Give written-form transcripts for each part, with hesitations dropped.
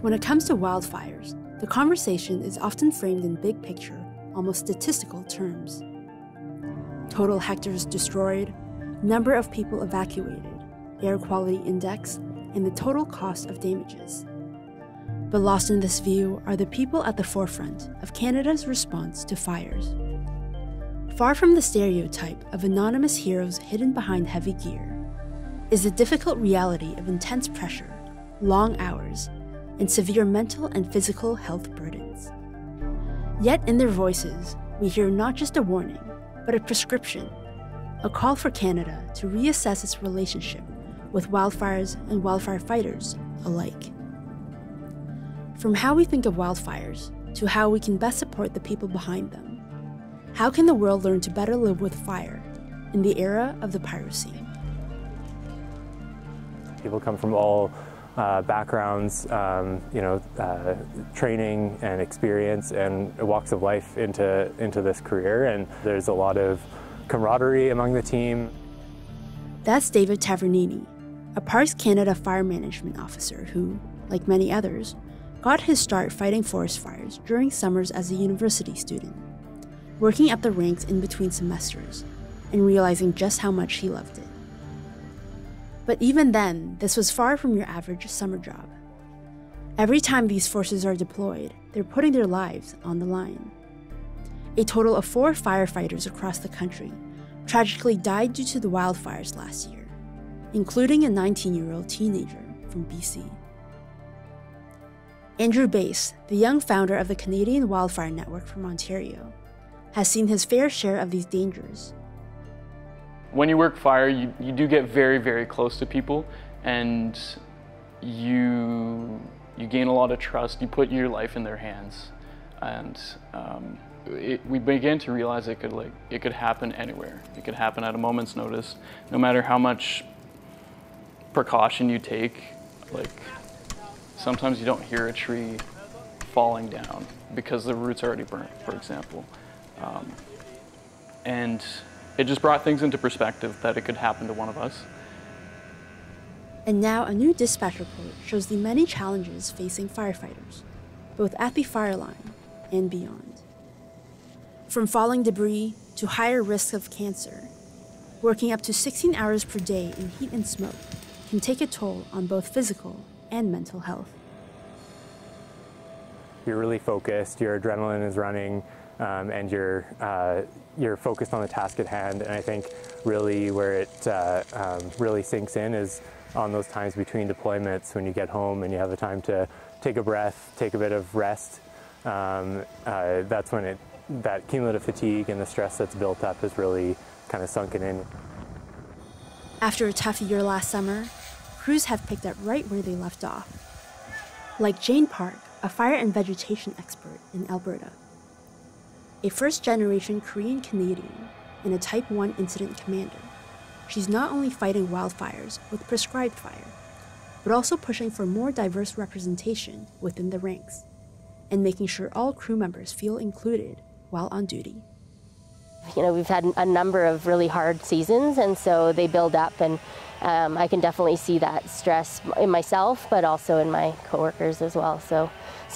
When it comes to wildfires, the conversation is often framed in big picture, almost statistical terms. Total hectares destroyed, number of people evacuated, air quality index, and the total cost of damages. But lost in this view are the people at the forefront of Canada's response to fires. Far from the stereotype of anonymous heroes hidden behind heavy gear is the difficult reality of intense pressure, long hours, and severe mental and physical health burdens. Yet in their voices, we hear not just a warning, but a prescription, a call for Canada to reassess its relationship with wildfires and wildfire fighters alike. From how we think of wildfires to how we can best support the people behind them, how can the world learn to better live with fire in the era of the piracy? People come from all backgrounds, training and experience and walks of life into this career, and there's a lot of camaraderie among the team. That's David Tavernini, a Parks Canada fire management officer who, like many others, got his start fighting forest fires during summers as a university student, working up the ranks in between semesters and realizing just how much he loved it. But even then, this was far from your average summer job. Every time these forces are deployed, they're putting their lives on the line. A total of 4 firefighters across the country tragically died due to the wildfires last year, including a 19-year-old teenager from BC. Andrew Bass, the young founder of the Canadian Wildfire Network from Ontario, has seen his fair share of these dangers. When you work fire, you do get very, very close to people, and you gain a lot of trust. You put your life in their hands, and we begin to realize it could happen anywhere. It could happen at a moment's notice, no matter how much precaution you take. Like, sometimes you don't hear a tree falling down because the root's already burnt, for example. And it just brought things into perspective that it could happen to one of us. And now a new dispatch report shows the many challenges facing firefighters, both at the fire line and beyond. From falling debris to higher risks of cancer, working up to 16 hours per day in heat and smoke can take a toll on both physical and mental health. You're really focused, your adrenaline is running, and you're focused on the task at hand. And I think really where it really sinks in is on those times between deployments when you get home and you have the time to take a breath, take a bit of rest. That's when that cumulative fatigue and the stress that's built up is really kind of sunken in. After a tough year last summer, crews have picked up right where they left off. Like Jane Park, a fire and vegetation expert in Alberta. A first-generation Korean Canadian and a Type 1 incident commander, she's not only fighting wildfires with prescribed fire, but also pushing for more diverse representation within the ranks, and making sure all crew members feel included while on duty. You know, we've had a number of really hard seasons, and so they build up, and I can definitely see that stress in myself, but also in my coworkers as well. So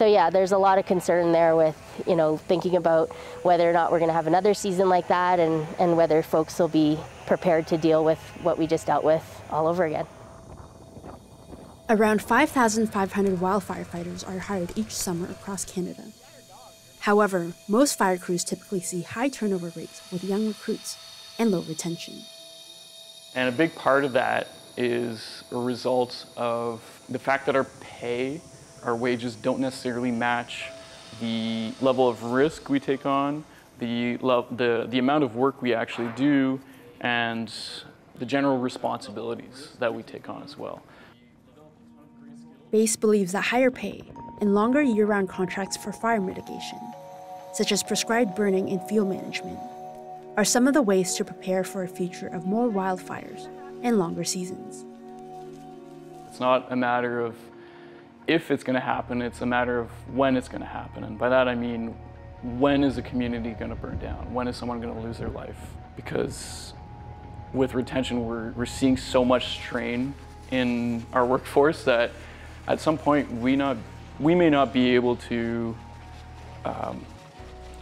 yeah, there's a lot of concern there with, you know, thinking about whether or not we're going to have another season like that, and whether folks will be prepared to deal with what we just dealt with all over again. Around 5,500 wildfire fighters are hired each summer across Canada. However, most fire crews typically see high turnover rates with young recruits and low retention. And a big part of that is a result of the fact that our wages don't necessarily match the level of risk we take on, the amount of work we actually do, and the general responsibilities that we take on as well. Bass believes that higher pay and longer year-round contracts for fire mitigation, such as prescribed burning and field management, are some of the ways to prepare for a future of more wildfires and longer seasons. It's not a matter of if it's going to happen, it's a matter of when it's going to happen. And by that I mean, when is a community going to burn down? When is someone going to lose their life? Because with retention, we're seeing so much strain in our workforce that at some point we we may not be able to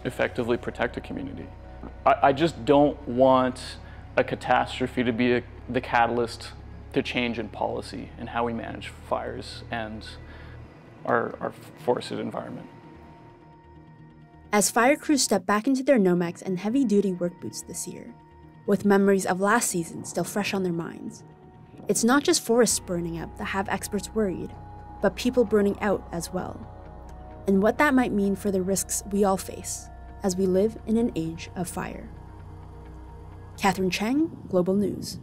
effectively protect a community. I just don't want a catastrophe to be the catalyst to change in policy and how we manage fires and our forested environment. As fire crews step back into their Nomex and heavy-duty work boots this year, with memories of last season still fresh on their minds, it's not just forests burning up that have experts worried, but people burning out as well, and what that might mean for the risks we all face as we live in an age of fire. Catherine Cheng, Global News.